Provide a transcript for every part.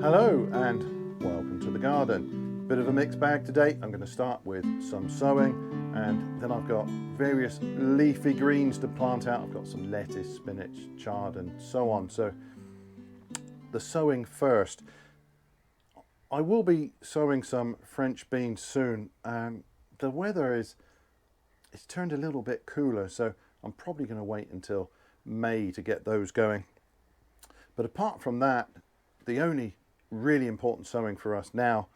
Hello and welcome to the garden. Bit of a mixed bag today. I'm going to start with some sowing, and then I've got various leafy greens to plant out. I've got some lettuce, spinach, chard and so on. So the sowing first. I will be sowing some French beans soon. The weather it's turned a little bit cooler, so I'm probably going to wait until May to get those going. But apart from that, the only really important sowing for us now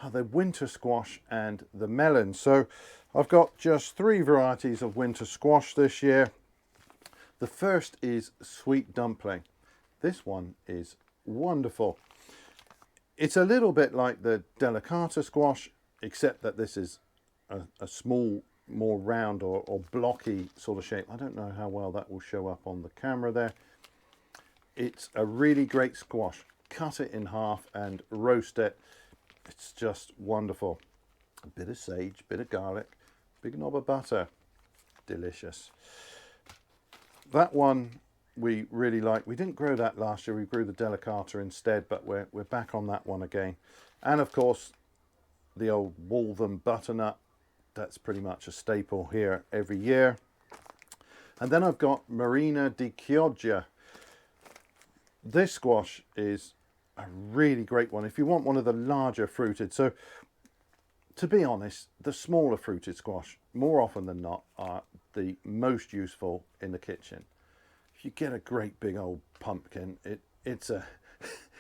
are the winter squash and the melons. So I've got just 3 varieties of winter squash this year. The first is sweet dumpling. This one is wonderful. It's a little bit like the delicata squash, except that this is a small, more round or blocky sort of shape. I don't know how well that will show up on the camera there. It's a really great squash. Cut it in half and roast it. It's just wonderful. A bit of sage, bit of garlic, big knob of butter. Delicious. That one we really like. We didn't grow that last year. We grew the delicata instead, but we're back on that one again. And of course, the old Waltham butternut. That's pretty much a staple here every year. And then I've got Marina di Chioggia. This squash is a really great one if you want one of the larger fruited. So to be honest, the smaller fruited squash more often than not are the most useful in the kitchen. If you get a great big old pumpkin, it's a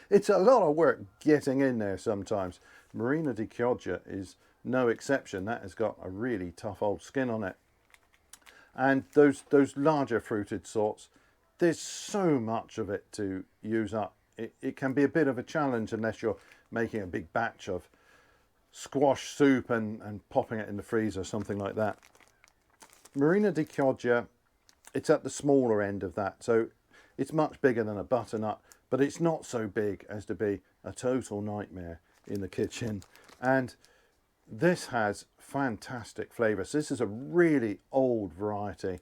it's a lot of work getting in there sometimes. Marina di Chioggia is no exception. That has got a really tough old skin on it. And those larger fruited sorts, there's so much of it to use up. It can be a bit of a challenge unless you're making a big batch of squash soup and popping it in the freezer, something like that. Marina di Chioggia, it's at the smaller end of that, so it's much bigger than a butternut, but it's not so big as to be a total nightmare in the kitchen. And this has fantastic flavours. This is a really old variety.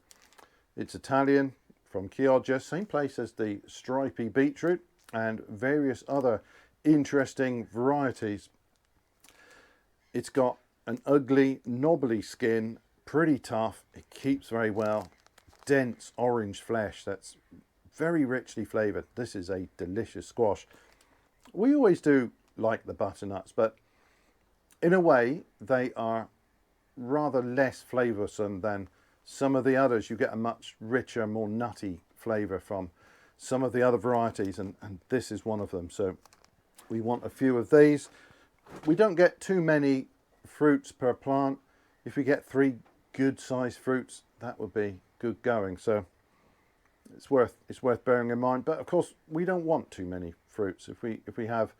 It's Italian, from Chioggia, same place as the stripy beetroot and various other interesting varieties. It's got an ugly, knobbly skin, pretty tough. It keeps very well. Dense orange flesh that's very richly flavoured. This is a delicious squash. We always do like the butternuts, but in a way they are rather less flavoursome than some of the others. You get a much richer, more nutty flavour from some of the other varieties, and this is one of them. So we want a few of these. We don't get too many fruits per plant. If we get 3 good sized fruits, that would be good going. So it's worth bearing in mind. But of course, we don't want too many fruits. If we have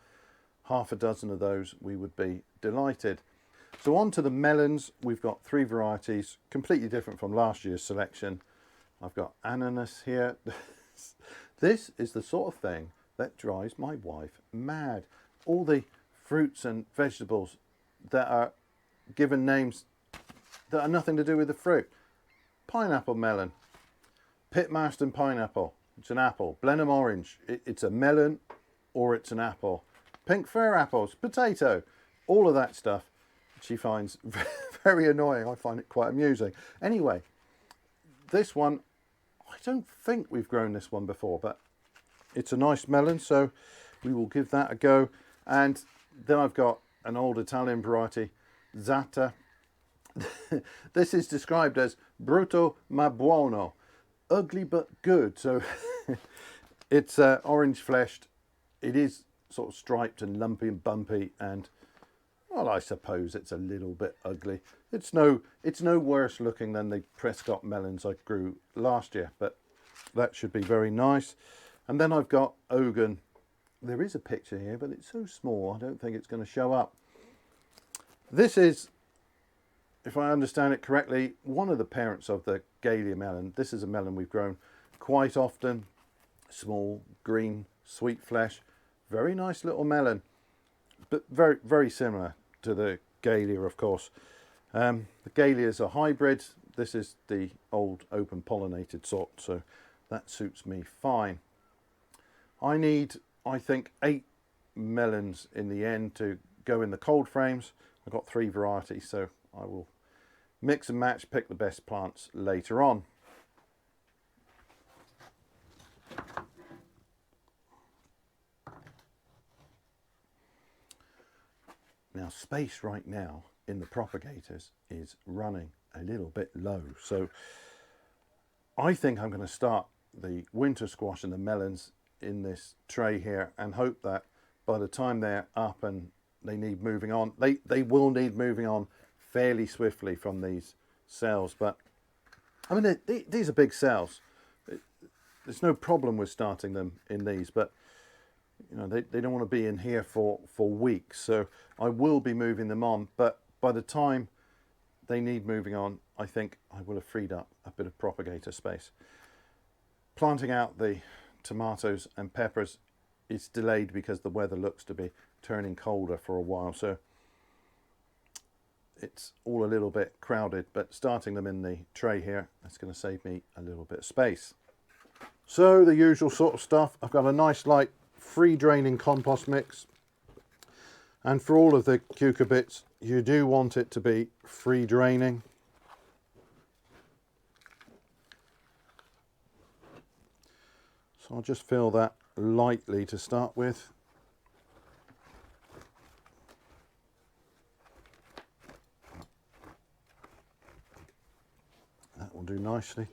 half a dozen of those, we would be delighted. So on to the melons. We've got 3 varieties, completely different from last year's selection. I've got Ananas here. This is the sort of thing that drives my wife mad. All the fruits and vegetables that are given names that are nothing to do with the fruit. Pineapple melon, Pitmarston pineapple, it's an apple. Blenheim orange, it's a melon or it's an apple. Pink fir apples, potato, all of that stuff she finds very annoying. I find it quite amusing. Anyway, this one, I don't think we've grown this one before, but it's a nice melon, so we will give that a go. And then I've got an old Italian variety, Zatta. This is described as brutto ma buono, ugly but good. So it's orange fleshed. It is sort of striped and lumpy and bumpy, and well, I suppose it's a little bit ugly. It's no worse looking than the Prescott melons I grew last year, but that should be very nice. And then I've got Ogen. There is a picture here, but it's so small, I don't think it's going to show up. This is, if I understand it correctly, one of the parents of the Galia melon. This is a melon we've grown quite often. Small, green, sweet flesh. Very nice little melon, but very, very similar to the Galia, of course. The Galia is a hybrid. This is the old open pollinated sort, so that suits me fine. I need, I think, 8 melons in the end to go in the cold frames. I've got 3 varieties, so I will mix and match, pick the best plants later on. Now, space right now in the propagators is running a little bit low, so I think I'm going to start the winter squash and the melons in this tray here and hope that by the time they're up and they need moving on, they will need moving on fairly swiftly from these cells. But I mean, these are big cells. There's no problem with starting them in these, but you know, they don't want to be in here for weeks, so I will be moving them on. But by the time they need moving on, I think I will have freed up a bit of propagator space. Planting out the tomatoes and peppers is delayed because the weather looks to be turning colder for a while, so it's all a little bit crowded, but starting them in the tray here, that's going to save me a little bit of space. So the usual sort of stuff. I've got a nice light free draining compost mix, and for all of the cucurbits you do want it to be free draining. So I'll just fill that lightly to start with. That will do nicely.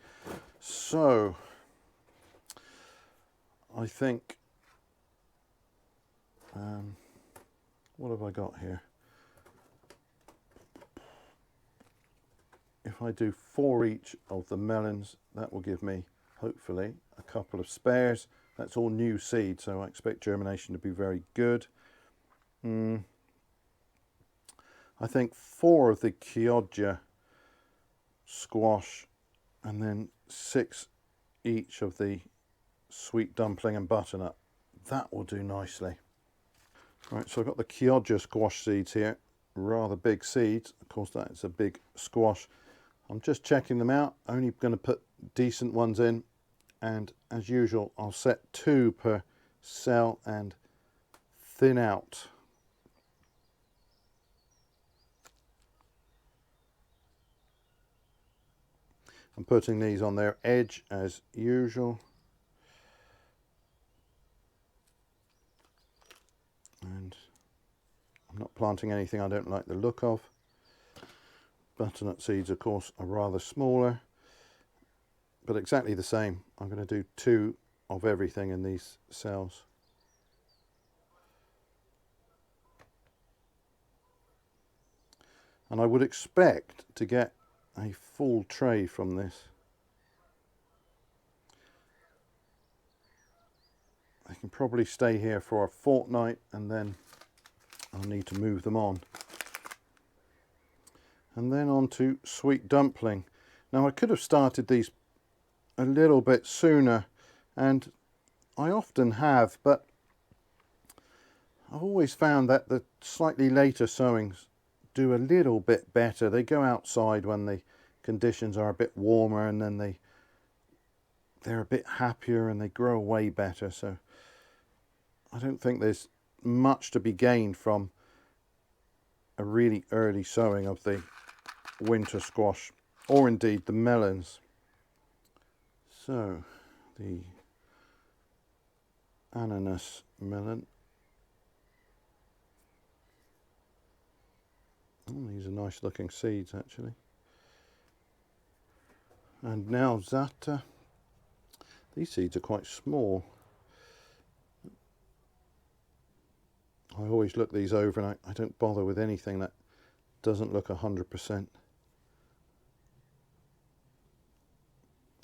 So I think, what have I got here? If I do 4 each of the melons, that will give me hopefully a couple of spares. That's all new seed, so I expect germination to be very good. I think 4 of the Chioggia squash, and then 6 each of the sweet dumpling and butternut. That will do nicely. Right, so I've got the Chioggia squash seeds here, rather big seeds. Of course, that's a big squash. I'm just checking them out, only going to put decent ones in, and as usual I'll set 2 per cell and thin out. I'm putting these on their edge as usual, and I'm not planting anything I don't like the look of. Butternut seeds, of course, are rather smaller, but exactly the same. I'm going to do 2 of everything in these cells. And I would expect to get a full tray from this. I can probably stay here for a fortnight and then I'll need to move them on. And then on to sweet dumpling. Now I could have started these a little bit sooner, and I often have, but I've always found that the slightly later sowings do a little bit better. They go outside when the conditions are a bit warmer, and then they're a bit happier and they grow way better. So I don't think there's much to be gained from a really early sowing of the winter squash, or indeed the melons. So the ananas melon. Oh, these are nice looking seeds actually. And now Zatta. These seeds are quite small. I always look these over, and I don't bother with anything that doesn't look 100%.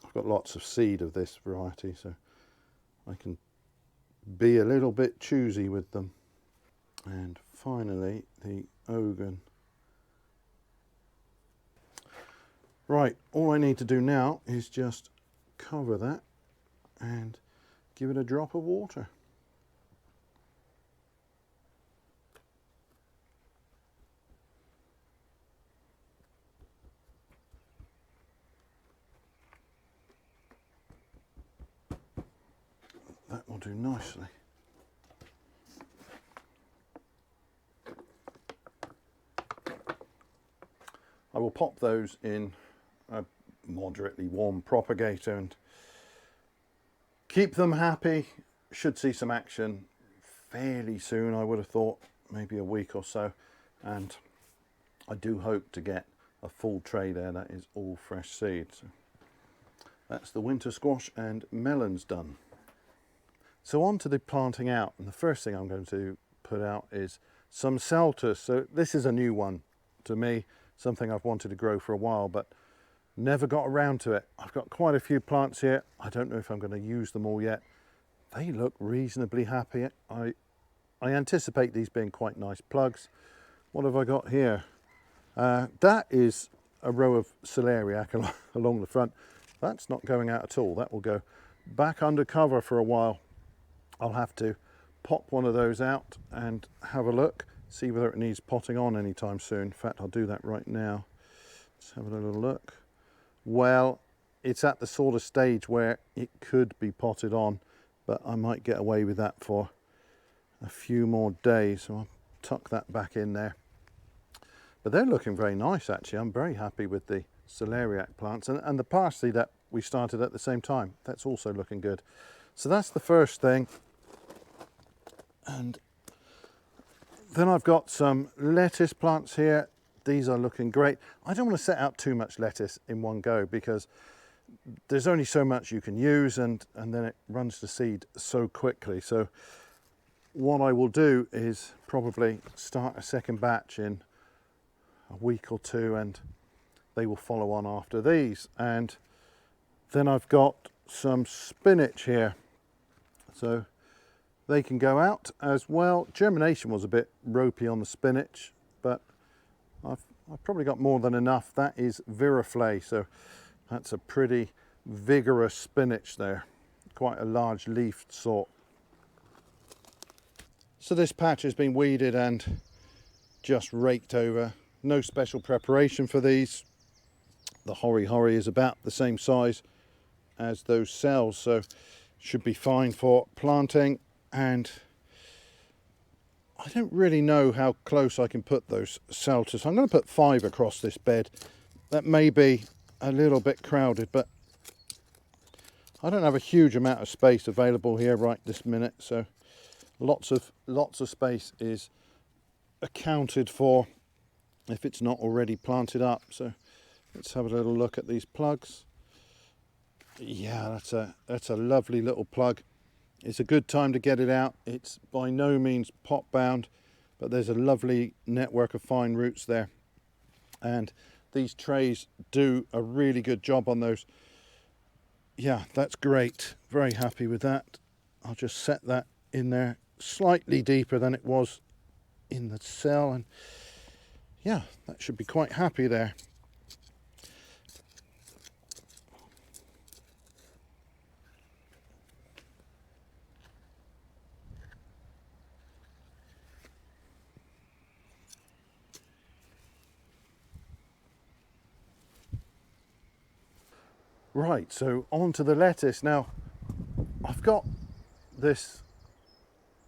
I've got lots of seed of this variety, so I can be a little bit choosy with them. And finally the Ogen. Right, all I need to do now is just cover that and give it a drop of water. That will do nicely. will pop those in a moderately warm propagator and keep them happy. Should see some action fairly soon, I would have thought, maybe a week or so. And I do hope to get a full tray there that is all fresh seed. So that's the winter squash and melons done. So on to the planting out, and the first thing I'm going to put out is some celtuce. So this is a new one to me, something I've wanted to grow for a while but never got around to it. I've got quite a few plants here. I don't know if I'm going to use them all yet. They look reasonably happy. I anticipate these being quite nice plugs. What have I got here? That is a row of celeriac along the front. That's not going out at all. That will go back under cover for a while. I'll have to pop one of those out and have a look, see whether it needs potting on anytime soon. In fact, I'll do that right now. Let's have a little look. Well, it's at the sort of stage where it could be potted on, but I might get away with that for a few more days, so I'll tuck that back in there. But they're looking very nice, actually. I'm very happy with the celeriac plants and the parsley that we started at the same time. That's also looking good. So that's the first thing. And then I've got some lettuce plants here. These are looking great. I don't want to set out too much lettuce in one go because there's only so much you can use, and then it runs to seed so quickly. So what I will do is probably start a second batch in a week or two, and they will follow on after these. And then I've got some spinach here, so they can go out as well. Germination was a bit ropey on the spinach, but I've probably got more than enough. That is Viroflay, so that's a pretty vigorous spinach there, quite a large leafed sort. So this patch has been weeded and just raked over. No special preparation for these. The hori is about the same size as those cells, so should be fine for planting. And I don't really know how close I can put those celtuce. I'm going to put 5 across this bed. That may be a little bit crowded, but I don't have a huge amount of space available here right this minute, so lots of space is accounted for if it's not already planted up. So let's have a little look at these plugs. Yeah, that's a lovely little plug. It's a good time to get it out. It's by no means pot bound, but there's a lovely network of fine roots there. And these trays do a really good job on those. Yeah, that's great. Very happy with that. I'll just set that in there slightly deeper than it was in the cell. And yeah, that should be quite happy there. Right, so on to the lettuce. Now, I've got this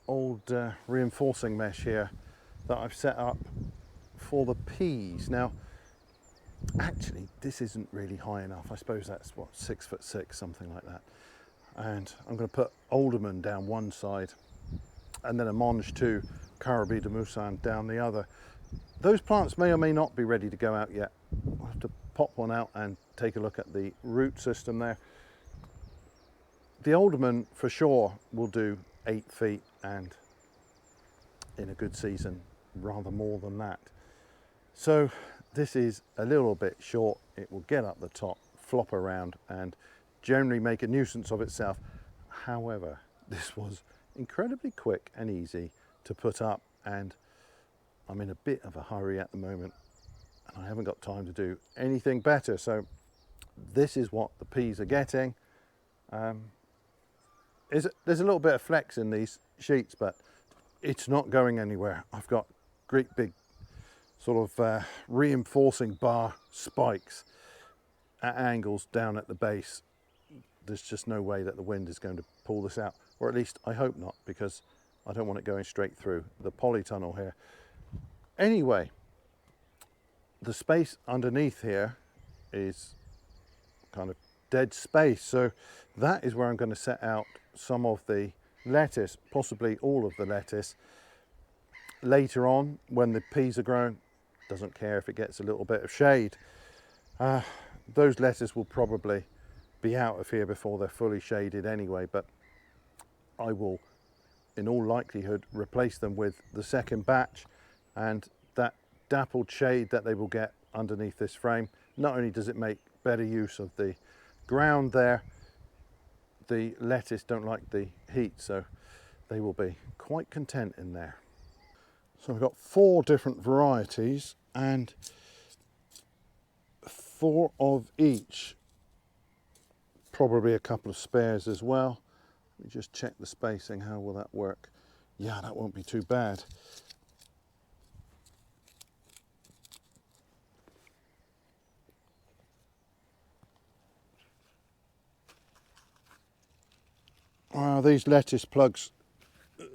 old reinforcing mesh here that I've set up for the peas. Now, actually, this isn't really high enough. I suppose that's, what, 6'6", something like that. And I'm going to put alderman down one side and then a mange 2 Carabi de Moussan down the other. Those plants may or may not be ready to go out yet. I'll have to pop one out and take a look at the root system there. The alderman for sure will do 8 feet, and in a good season rather more than that. So this is a little bit short. It will get up the top, flop around and generally make a nuisance of itself. However, this was incredibly quick and easy to put up, and I'm in a bit of a hurry at the moment and I haven't got time to do anything better. So this is what the peas are getting. There's a little bit of flex in these sheets, but it's not going anywhere. I've got great big sort of reinforcing bar spikes at angles down at the base. There's just no way that the wind is going to pull this out, or at least I hope not, because I don't want it going straight through the polytunnel here. Anyway, the space underneath here is kind of dead space, so that is where I'm going to set out some of the lettuce, possibly all of the lettuce. Later on, when the peas are grown, doesn't care if it gets a little bit of shade. Those lettuce will probably be out of here before they're fully shaded anyway, but I will in all likelihood replace them with the second batch, and that dappled shade that they will get underneath this frame, not only does it make better use of the ground there, the lettuce don't like the heat, so they will be quite content in there. So I've got 4 different varieties and 4 of each, probably a couple of spares as well. Let me just check the spacing. How will that work? Yeah, that won't be too bad. Wow, these lettuce plugs,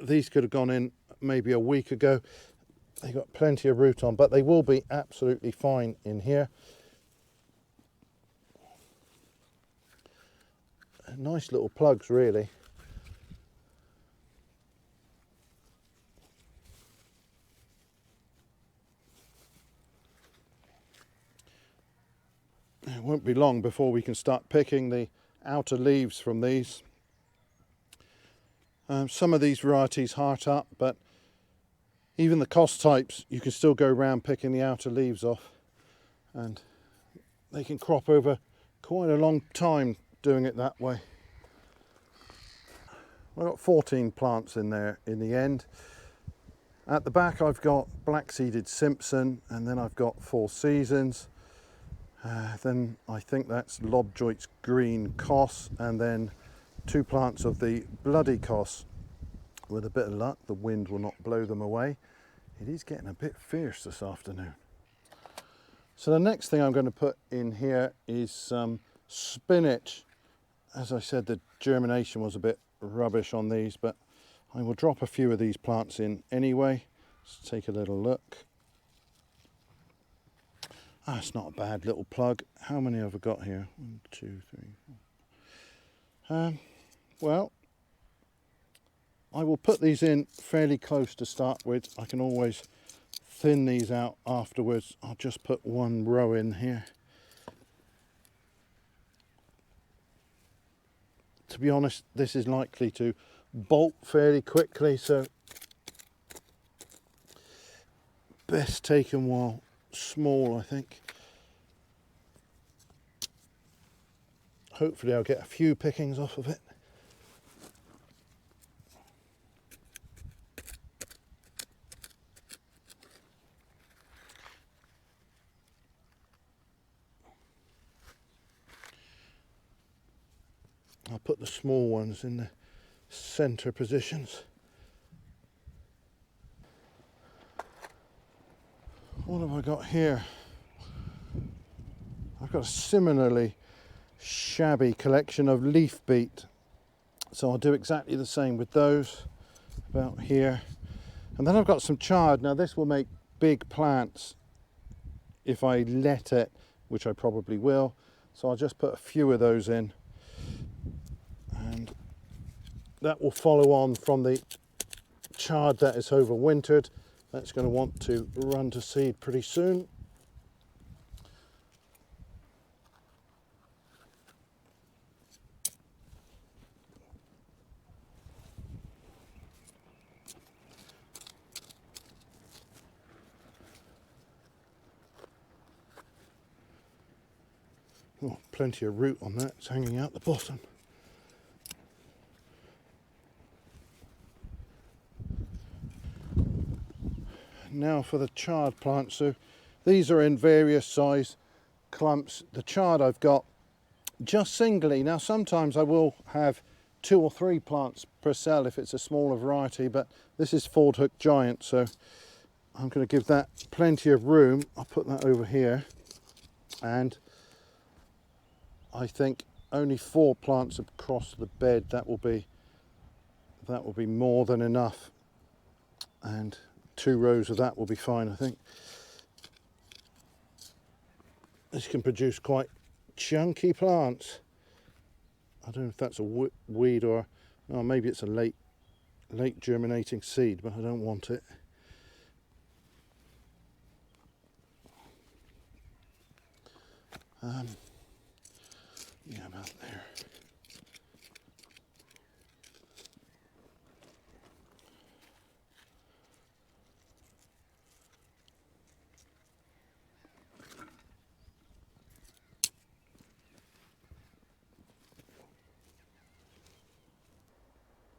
these could have gone in maybe a week ago. They got plenty of root on, but they will be absolutely fine in here. Nice little plugs, really. It won't be long before we can start picking the outer leaves from these. Some of these varieties heart up, but even the cost types, you can still go around picking the outer leaves off, and they can crop over quite a long time doing it that way. I've got 14 plants in there in the end. At the back I've got black seeded Simpson, and then I've got 4 Seasons. Then I think that's Lobjoit's green Cos, and then 2 plants of the bloody Cos. With a bit of luck, the wind will not blow them away. It is getting a bit fierce this afternoon. So the next thing I'm going to put in here is some spinach. As I said, the germination was a bit rubbish on these, but I will drop a few of these plants in anyway. Let's take a little look. It's not a bad little plug. How many have I got here? 1, 2, 3, 4. Well, I will put these in fairly close to start with. I can always thin these out afterwards. I'll just put 1 row in here. To be honest, this is likely to bolt fairly quickly, so best taken while small, I think. Hopefully I'll get a few pickings off of it. I'll put the small ones in the centre positions. What have I got here? I've got a similarly shabby collection of leaf beet. So I'll do exactly the same with those about here. And then I've got some chard. Now this will make big plants if I let it, which I probably will. So I'll just put a few of those in. And that will follow on from the chard that is overwintered. That's going to want to run to seed pretty soon. Oh, plenty of root on that. It's hanging out the bottom. Now for the chard plants. So these are in various size clumps. The chard I've got just singly. Now sometimes I will have 2 or 3 plants per cell if it's a smaller variety, but this is Fordhook Giant, so I'm going to give that plenty of room. I'll put that over here, and I think only 4 plants across the bed. That will be more than enough, and 2 rows of that will be fine, I think. this can produce quite chunky plants. I don't know if that's a weed or maybe it's a late germinating seed, but I don't want it. Yeah, about there.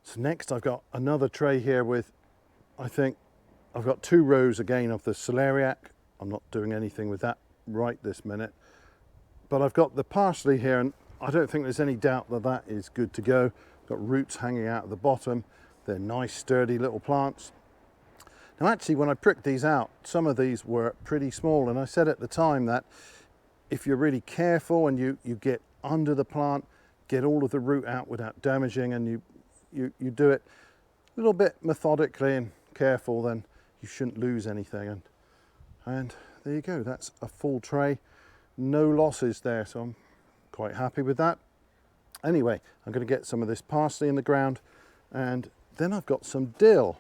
So next I've got another tray here with, I think I've got 2 rows again of the celeriac. I'm not doing anything with that right this minute, but I've got the parsley here, and I don't think there's any doubt that that is good to go. Got roots hanging out at the bottom. They're nice sturdy little plants. Now actually, when I pricked these out, some of these were pretty small, and I said at the time that if you're really careful and you get under the plant, get all of the root out without damaging, and you do it a little bit methodically and careful, then you shouldn't lose anything. And there you go, that's a full tray. No losses there, so I'm quite happy with that. Anyway, I'm going to get some of this parsley in the ground, and then I've got some dill.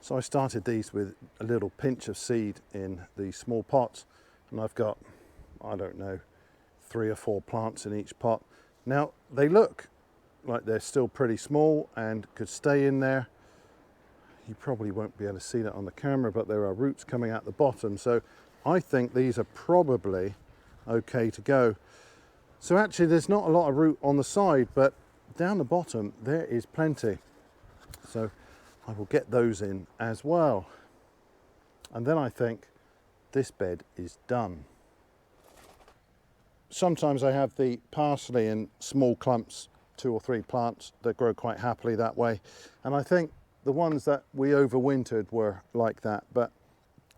So I started these with a little pinch of seed in these small pots, and I've got, I don't know, 3 or 4 plants in each pot. Now they look like they're still pretty small and could stay in there. You probably won't be able to see that on the camera, but there are roots coming out the bottom, so I think these are probably okay to go. So actually there's not a lot of root on the side, but down the bottom there is plenty. So I will get those in as well. And then I think this bed is done. Sometimes I have the parsley in small clumps, 2 or 3 plants that grow quite happily that way. And I think the ones that we overwintered were like that. But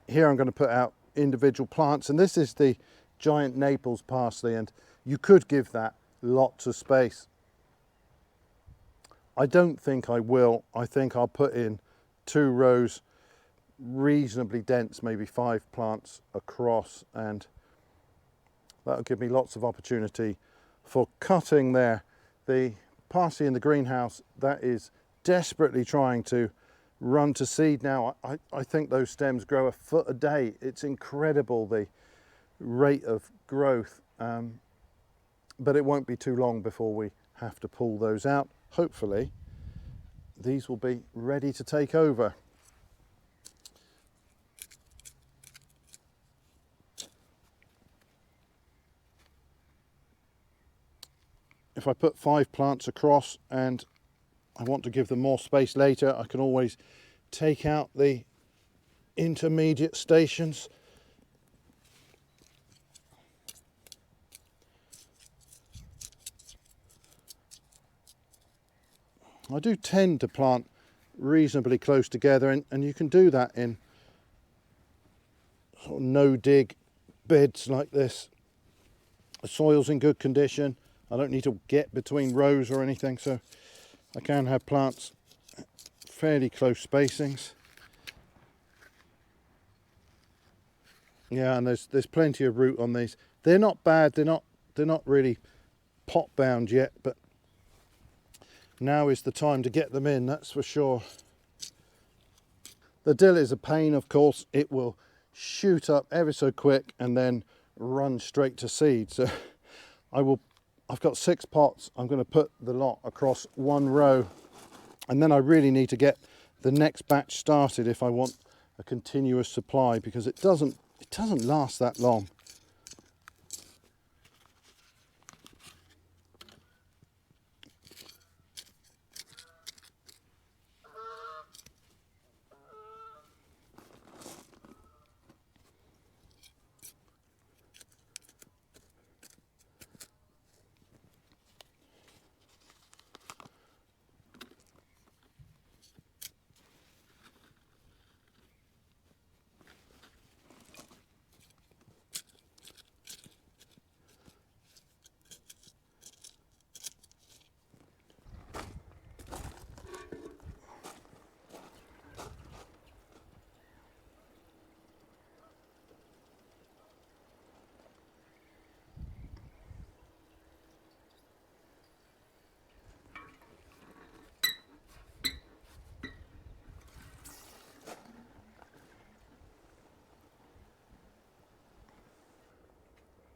here I'm going to put out individual plants, and this is the giant Naples parsley, and you could give that lots of space. I don't think I will. I think I'll put in 2 rows, reasonably dense, maybe 5 plants across, and that'll give me lots of opportunity for cutting there. The parsley in the greenhouse, that is desperately trying to run to seed now. I think those stems grow a foot a day. It's incredible, the rate of growth, but it won't be too long before we have to pull those out. Hopefully these will be ready to take over. If I put 5 plants across and I want to give them more space later, I can always take out the intermediate stations. I do tend to plant reasonably close together, and you can do that in sort of no-dig beds like this. The soil's in good condition. I don't need to get between rows or anything, so I can have plants fairly close spacings. Yeah, and there's plenty of root on these. They're not bad. They're not really pot bound yet, but now is the time to get them in, that's for sure. The dill is a pain, of course. It will shoot up ever so quick and then run straight to seed. So I've got 6 pots. I'm going to put the lot across 1 row, and then I really need to get the next batch started if I want a continuous supply, because it doesn't last that long.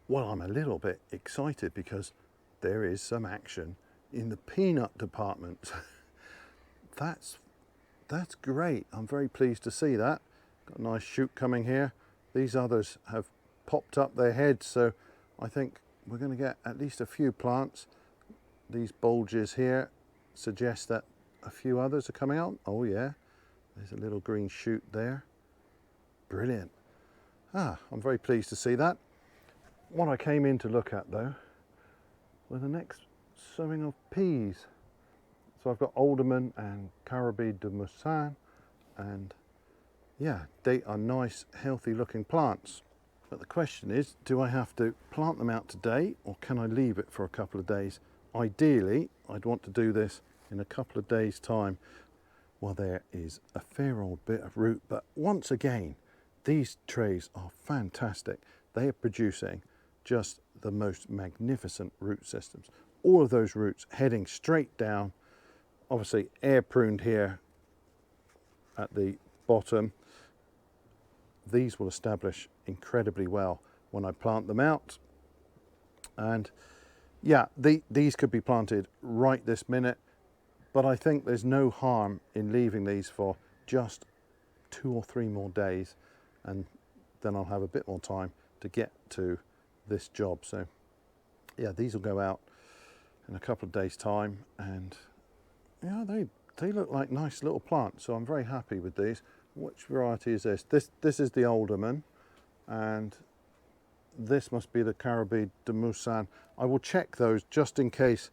Well, I'm a little bit excited because there is some action in the peanut department. That's great. I'm very pleased to see that. Got a nice shoot coming here. These others have popped up their heads, so I think we're going to get at least a few plants. These bulges here suggest that a few others are coming out. Oh yeah, there's a little green shoot there. Brilliant. I'm very pleased to see that. What I came in to look at though were the next sowing of peas. So I've got Alderman and Carabie de Moussin, and yeah, they are nice, healthy looking plants. But the question is, do I have to plant them out today or can I leave it for a couple of days? Ideally, I'd want to do this in a couple of days' time. Well, there is a fair old bit of root, but once again, these trays are fantastic. They are producing just the most magnificent root systems. All of those roots heading straight down, obviously air pruned here at the bottom. These will establish incredibly well when I plant them out. And yeah, these could be planted right this minute, but I think there's no harm in leaving these for just 2 or 3 more days, and then I'll have a bit more time to get to this job. So yeah, these will go out in a couple of days time, and yeah, they look like nice little plants, so I'm very happy with these. Which variety is this? This is the Alderman, and this must be the Carabie de Moussin. I will check those just in case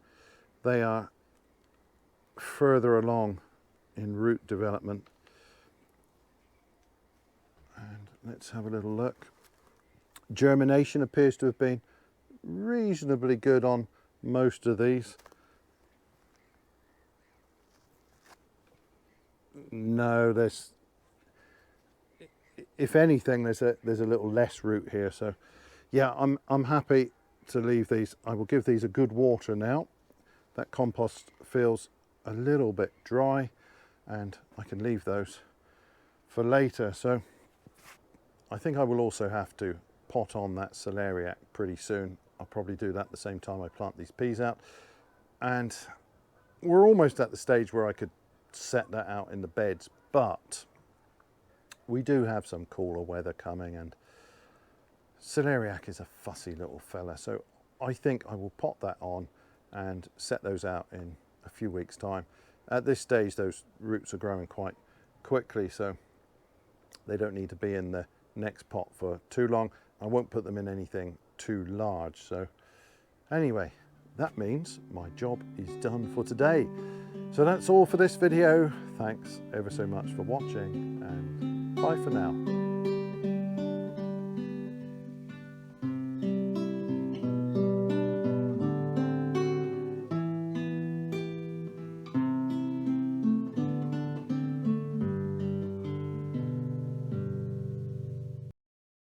they are further along in root development. And let's have a little look. Germination appears to have been reasonably good on most of these. No, there's, if anything, there's a little less root here. So yeah, I'm happy to leave these. I will give these a good water now. That compost feels a little bit dry, and I can leave those for later. So I think I will also have to pot on that celeriac pretty soon. I'll probably do that at the same time I plant these peas out. And we're almost at the stage where I could set that out in the beds, but we do have some cooler weather coming, and celeriac is a fussy little fella, so I think I will pot that on and set those out in a few weeks' time. At this stage, those roots are growing quite quickly, so they don't need to be in the next pot for too long. I won't put them in anything too large. So anyway, that means my job is done for today. So that's all for this video. Thanks ever so much for watching, and bye for now.